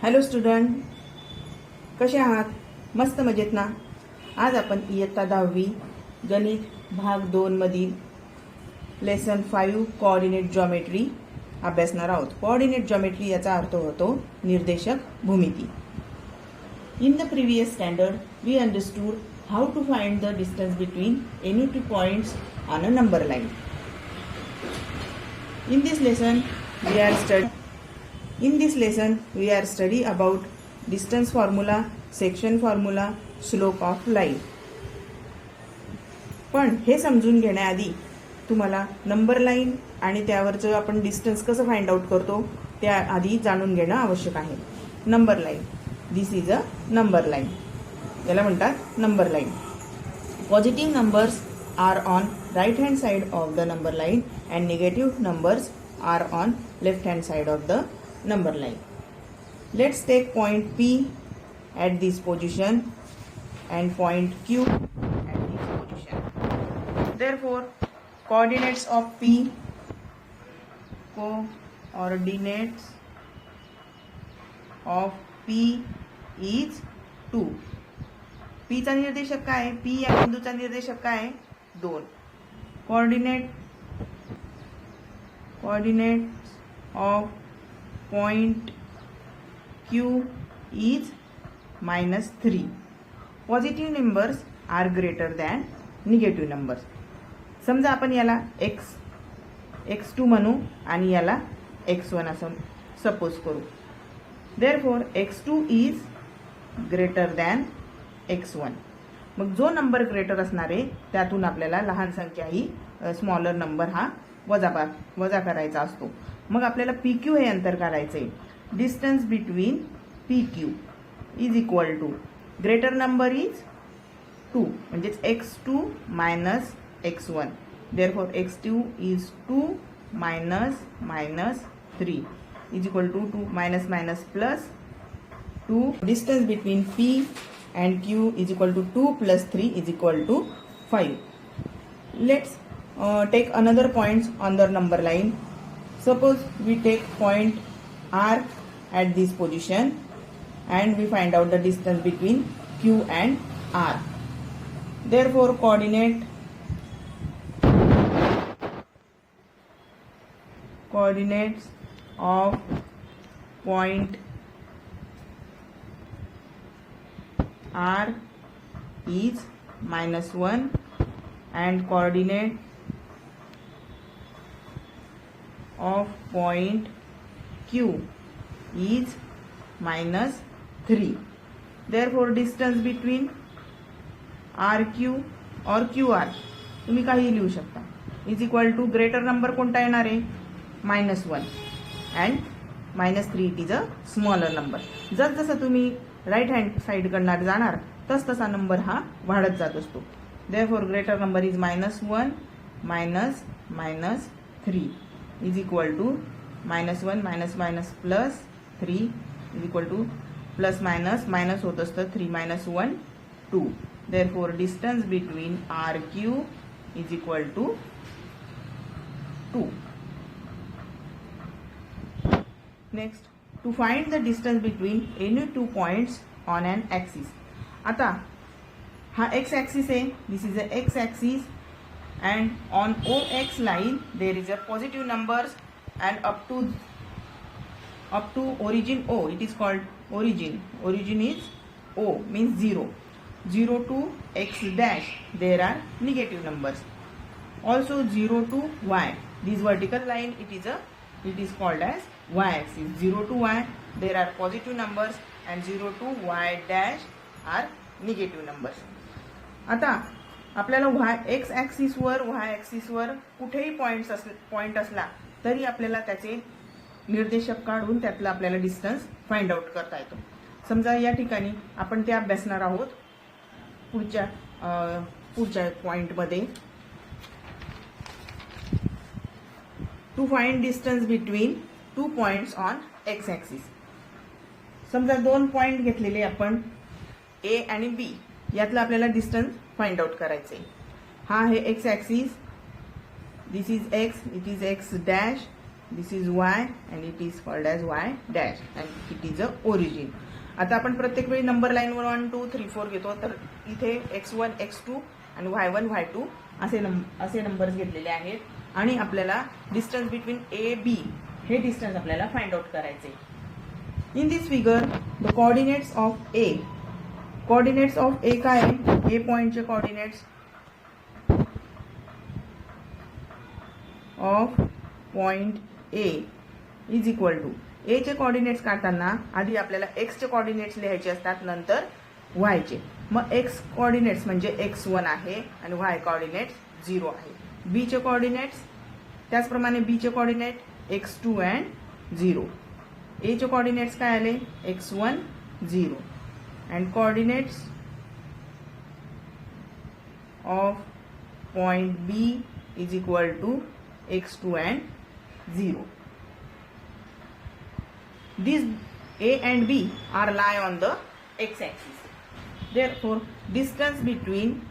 Hello student, कसे आहात? मस्त मजेत ना? आज आपण इयत्ता 10वी गणित भाग 2 मधील लेसन 5 कोऑर्डिनेट जॉमेट्री अभ्यासणार आहोत. कोऑर्डिनेट जॉमेट्री याचा अर्थ होतो निर्देशक भूमिती. In the previous standard, we understood how to find the distance between any two points on a number line. In this lesson, we are study about distance formula, section formula, slope of line. पण हे समजून घेण्याआधी तुम्हाला number line आणि त्यावरचं आपण distance कसं find out करतो त्या आधी जाणून घेणं आवश्यक आहे. Number line, this is a number line. याला म्हणतात number line. Positive numbers are on right hand side of the number line and negative numbers are on left hand side of the number line. Let's take point P at this position and point Q at this position. Therefore, coordinates of P is 2. P चा निर्देशक काय आहे? P या बिंदूचा निर्देशक काय आहे? 2. Coordinates of point Q is -3. Positive numbers are greater than negative numbers. समजा आपण याला x2 म्हणू आणि याला x1 असं सपोज करू. Therefore, x2 is greater than x1. मग जो नंबर ग्रेटर असणार आहे त्यातून आपल्याला लहान संख्या ही स्मॉलर नंबर हा वजा करायचा असतो. मग आपल्याला PQ हे अंतर काढायचे. Distance between PQ is equal to greater number is 2 म्हणजेच x2 minus x1. Therefore x2 is 2 minus 3 is equal to 2 minus plus 2. Distance between P and Q is equal to 2 plus 3 is equal to 5. Let's take another points on the number line. Suppose we take point R at this position and we find out the distance between Q and R. Therefore, coordinates of point R is -1 and coordinate of point Q is -3. Therefore, distance between RQ or QR तुम्ही काही लिहू शकता is equal to greater number कोणता येणार आहे? -1 and -3 it is a smaller number. जसं तुम्ही right hand साईडकडनं जाणार तसा नंबर हा वाढत जात असतो. Therefore greater number is -1 -3 is equal to -1 minus plus 3 is equal to plus minus होत असतं 3 - 1 2. Therefore distance between RQ is equal to 2. Next, to find the distance between any two points on an axis. आता हा x axis आहे, this is a x axis and on OX line there is a positive numbers and up to origin O, it is called origin is O means 0 to x dash there are negative numbers. Also 0 to y, this vertical line it is called as y-axis. 0 to y there are positive numbers and 0 to y dash are negative numbers. आता आपल्याला x axis वर y axis वर कुठेही point असला तरी आपल्याला त्याचे निर्देशक काढून त्यातला आपल्याला डिस्टन्स फाइंड आउट करता येतो. समजा या ठिकाणी आपण ते अभ्यासणार आहोत पुढच्या पॉइंट मध्ये. To find distance between 2 points on x axis. समजा 2 पॉइंट घेतलेले आपण A आणि B, यातला आपल्याला डिस्टन्स फाइंड आउट करायचे. हा आहे x axis, this is x, it is x dash this is y and it is called as y dash and it is a origin. आता आपण प्रत्येक वेळी नंबर लाईनवर 1 2 3 4 घेतो, तर इथे x1 x2 आणि y1 y2 असे नंबर्स घेतलेले आहेत आणि आपल्याला डिस्टन्स बिटवीन ए बी हे डिस्टन्स आपल्याला फाइंड आउट करायचे. In this figure the coordinates of A, coordinates of A काय आहे, ए पॉइंटचे coordinates of point A is equal to, A चे कोऑर्डिनेट्स काढताना आधी आपल्याला एक्स चे कोऑर्डिनेट्स लिहायचे असतात, नंतर वाय चे. मग एक्स कोऑर्डिनेट्स म्हणजे x1 आहे आणि वाय कोऑर्डिनेट्स 0 आहे. बी चे कोऑर्डिनेट्स त्याचप्रमाणे बी चे कोऑर्डिनेट x2 अँड 0. ए चे कोऑर्डिनेट्स काय आले x1 0 and coordinates of point B is equal to x2 and 0. These A and B are lie on the x-axis. Therefore, distance between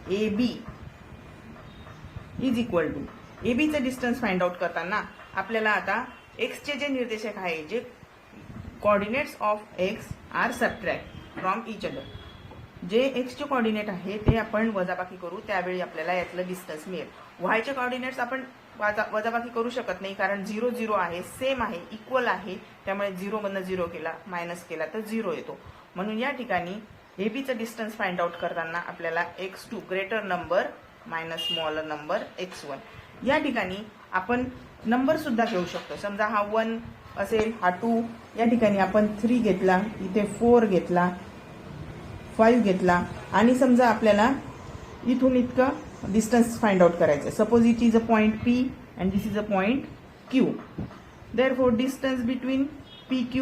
AB is equal to, AB चे distance find out करताना आपल्याला आता x चे जे निर्देशक आहे, जे coordinates of x are subtract from each other. जे x चे कोऑर्डिनेट आहे ते आपण वजाबाकी करू, त्यावेळी आपल्याला यातलं डिस्टन्स मिळेल. y चे कोऑर्डिनेट्स आपण वजाबाकी करू शकत नाही, कारण 0 0 आहे, सेम आहे, इक्वल आहे. त्यामुळे 0 मधनं 0 केला मायनस केला तर 0 येतो. म्हणून या ठिकाणी AB चं डिस्टन्स फाइंड आउट करताना आपल्याला x2 greater number minus smaller number x1. या ठिकाणी आपण नंबर सुद्धा घेऊ शकतो. समजा हा 1 असेल, हा 2, या ठिकाणी आपण 3 घेतला, इथे 4 घेतला, 5 घेतला आणि समजा आपल्याला इथून इतकं डिस्टन्स फाइंड आउट करायचं. Suppose it is a point P and this is a point Q. Therefore, distance between PQ,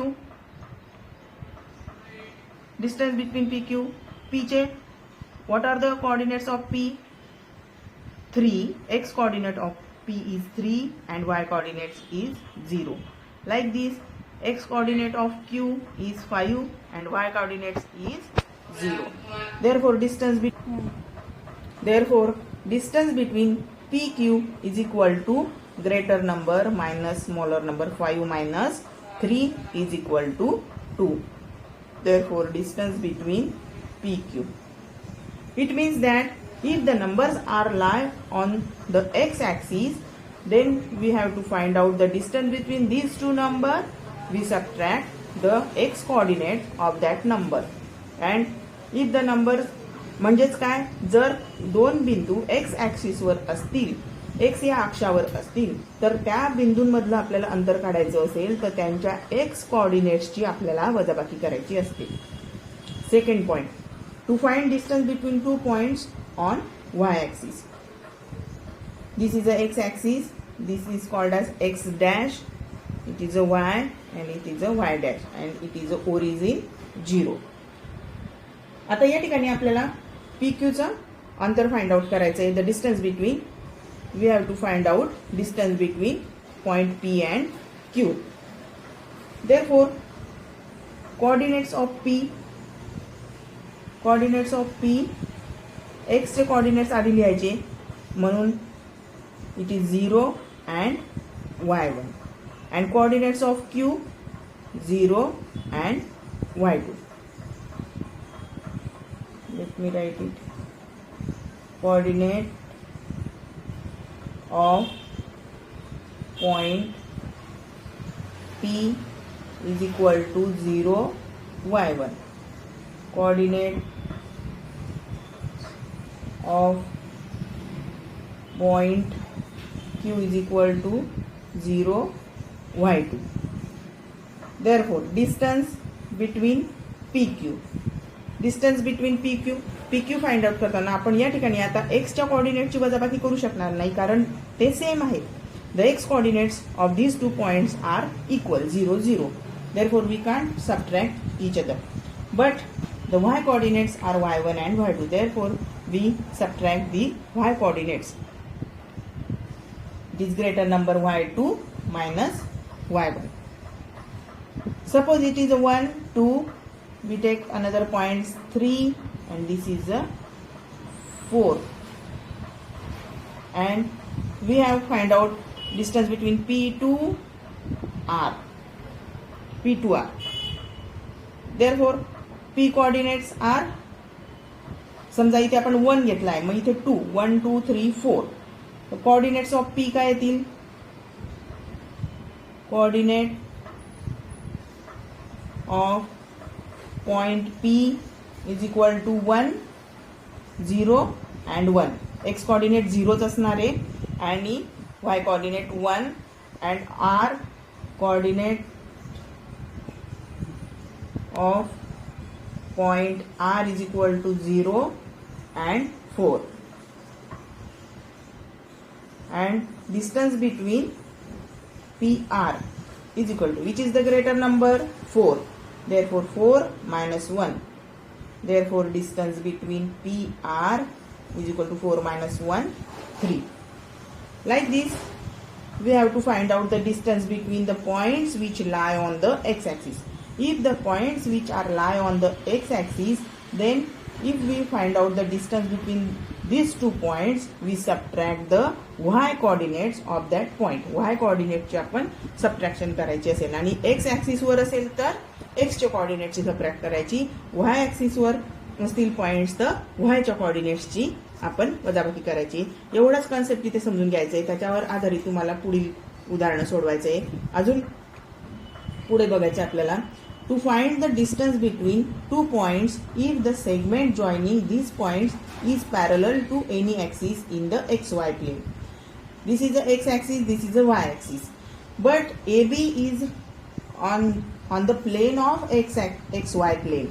P चे what are the coordinates of P? 3. X coordinate of P is 3 and Y coordinates is 0. Like this, X coordinate of Q is 5 and Y coordinates is 0. Therefore, distance between PQ is equal to greater number minus smaller number. 5 minus 3 is equal to 2. Therefore, distance between PQ. It means that if the numbers are lie on the x-axis, then we have to find out the distance between these two numbers. We subtract the x coordinate of that number. And if the numbers म्हणजेच काय, जर दोन बिंदू x axis वर असतील, x या अक्षावर असतील, तर त्या बिंदूंमधलं आपल्याला अंतर काढायचं असेल तर त्यांच्या एक्स कोऑर्डिनेट्सची आपल्याला वजाबाकी करायची असते. Second point, to find distance between two points on Y axis. This is a X axis, this is called as X dash, it is a Y and it is a Y dash and it is a origin 0. आता या ठिकाणी आपल्याला PQ चं अंतर find out करायचं आहे. The distance between, we have to find out distance between point P and Q. Therefore coordinates of P, x चे कोऑर्डिनेट्स आधी लिहायचे, म्हणून it is 0 and y1 and coordinates of Q 0 and y2. Let me write it. Coordinate of point P is equal to 0 y1. Coordinate of point Q is equal to 0 y2. Therefore, distance between PQ. Distance between PQ find out करताना आपण या ठिकाणी आता एक्सच्या कोऑर्डिनेटची वजाबाकी करू शकणार नाही, कारण ते सेम आहेत. The X coordinates of these two points are equal 0 0. Therefore, we can't subtract each other. But the y coordinates are y1 and y2. Therefore, we subtract the y coordinates. It is greater number y2 minus y1. Suppose it is a 1 2. We take another points 3 and this is a 4, and we have find out distance between P to R. P to R. Therefore P coordinates are, समजा इथे आपण 1 घेतलाय, मग इथे 2, 1 2 3 4. तर coordinates of P काय येतील? Coordinate of point P is equal to 1 0 and 1. X coordinate 0च असणार आहे आणि y coordinate 1 and r coordinate of point R is equal to 0 and 4, and distance between PR is equal to, which is the greater number? 4. Therefore 4 minus 1. Therefore distance between PR is equal to 4 minus 1, 3. Like this we have to find out the distance between the points which lie on the x-axis. If the points which are lie on the x-axis, then if we find out the distance between these 2 points, we subtract the y coordinates of that point. Y coordinate ची आपण subtraction करायची असेल आणि x axis वर असेल तर x च्या coordinate ची सबट्रॅक्ट करायची, y axis वर असतील पॉइंट्स तर y च्या कोऑर्डिनेट्स ची आपण वजाबाकी करायची. एवढाच कन्सेप्ट इथे समजून घ्यायचंय. त्याच्यावर आधारित तुम्हाला पुढील उदाहरण सोडवायचंय. अजून पुढे बघायचे आपल्याला. To find the distance between 2 points if the segment joining these points is parallel to any axis in the xy plane. This is the x axis, this is the y axis. But AB is on the plane of xy plane.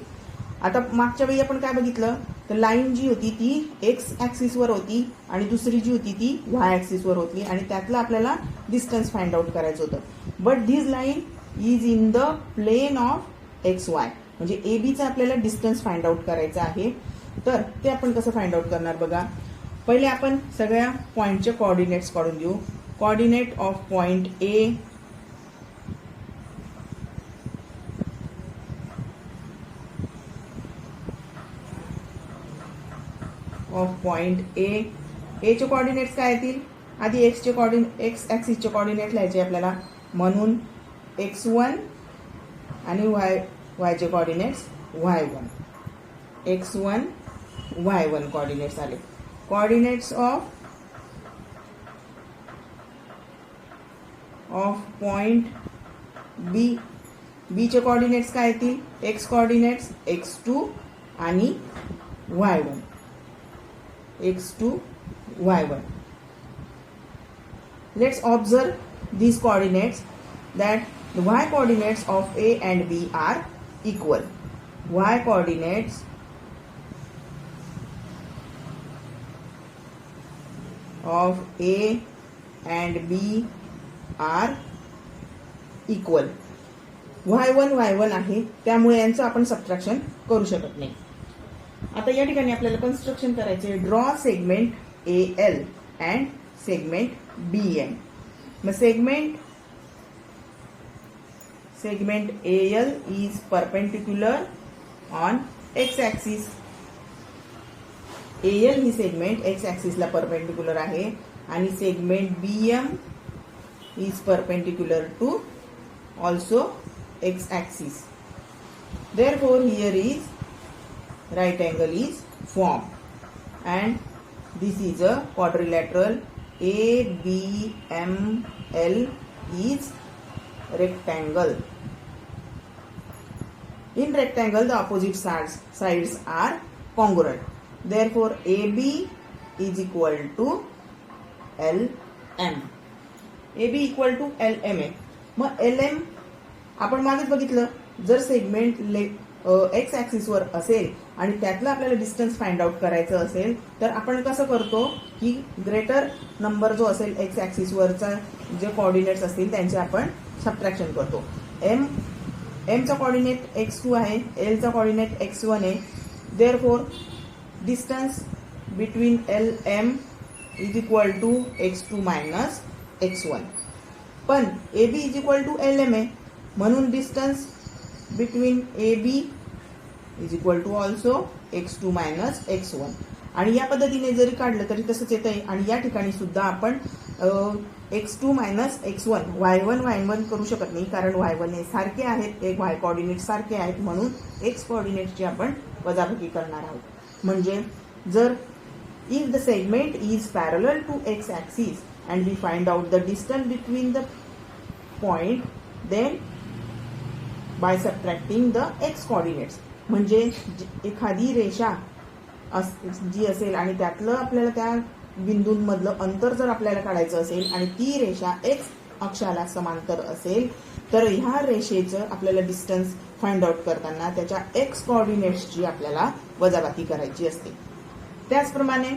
आता मागच्या वेळी आपण काय बघितलं, तर line जी होती ती x axis वर होती आणि दुसरी जी होती ती वाय ऍक्सिस वर होती आणि त्यातलं आपल्याला डिस्टन्स फाइंड आउट करायचं होतं. But this line is in the plane of X Y, म्हणजे ए बीचा आपल्याला डिस्टन्स फाइंड आउट करायचं आहे. तर ते आपण कसं फाइंड आउट करणार बघा. पहिले आपण सगळ्या पॉइंटचे कोऑर्डिनेट्स काढून घेऊ. Coordinate of point A of point ए चे कोऑर्डिनेट्स काय येतील. आधी एक्स चे कोऑर्डिनेट, एक्स ऍक्सिसचे कोऑर्डिनेट लिहायचे आपल्याला, म्हणून x1 आणि y चे coordinates y1, x1 y1 coordinates आले. कोऑर्डिनेट्स ऑफ पॉइंट बी चे कोऑर्डिनेट्स काय येतील. x कोऑर्डिनेट्स x2 आणि y1, x2 y1. Let's observe these coordinates that the y coordinates of A and B are equal. Y coordinates of A and B are equal. y1 आहे, त्यामुळे यांचं आपण subtraction करू शकत नाही. आता या ठिकाणी आपल्याला कन्स्ट्रक्शन करायचे. Draw segment AL and segment BM. मग segment AL is perpendicular on x axis. AL he segment x axis ला परपेंडिक्युलर आहे आणि segment BM is perpendicular to also x axis. Therefore here is right angle is formed and this is a quadrilateral. ABML is rectangle. In rectangle the opposite sides are congruent. Therefore AB is equal to LM. AB equal to LM आहे. मग LM आपण मागेच बघितलं, जर segment x axis वर असेल आणि त्यातलं आपल्याला डिस्टन्स फाइंड आउट करायचं असेल तर आपण कसं करतो की ग्रेटर नंबर जो असेल एक्स ऍक्सिस वरचा जे कोऑर्डिनेट्स असतील त्यांचे आपण सबट्रॅक्शन करतो. एम चा कोऑर्डिनेट x2 आहे, एल चा कोऑर्डिनेट x1 आहे. Therefore distance between LM is equal to x2 minus x1. पण AB is equal to LM आहे, म्हणून distance between AB is equal to also x2 minus x1. आणि या पद्धतीने जरी काढलं तरी तसंच येत आहे. आणि या ठिकाणी सुद्धा आपण x2 मायनस x1 y1 करू शकत नाही, कारण y1 हे सारखे आहेत, एक y कोऑर्डिनेट सारखे आहेत, म्हणून x कोऑर्डिनेटची आपण वजाबाकी करणार आहोत. म्हणजे जर if the segment is parallel to x axis and we find out the distance between the point, then by subtracting the x coordinates, म्हणजे एखादी रेषा जी असेल आणि त्यातलं आपल्याला त्या बिंदूंमधलं अंतर जर आपल्याला काढायचं असेल आणि ती रेषा x अक्षाला समांतर असेल, तर ह्या रेषेचं आपल्याला डिस्टन्स फाइंड आउट करताना त्याच्या x कोऑर्डिनेट्सची आपल्याला वजाबाकी करायची असते. त्याचप्रमाणे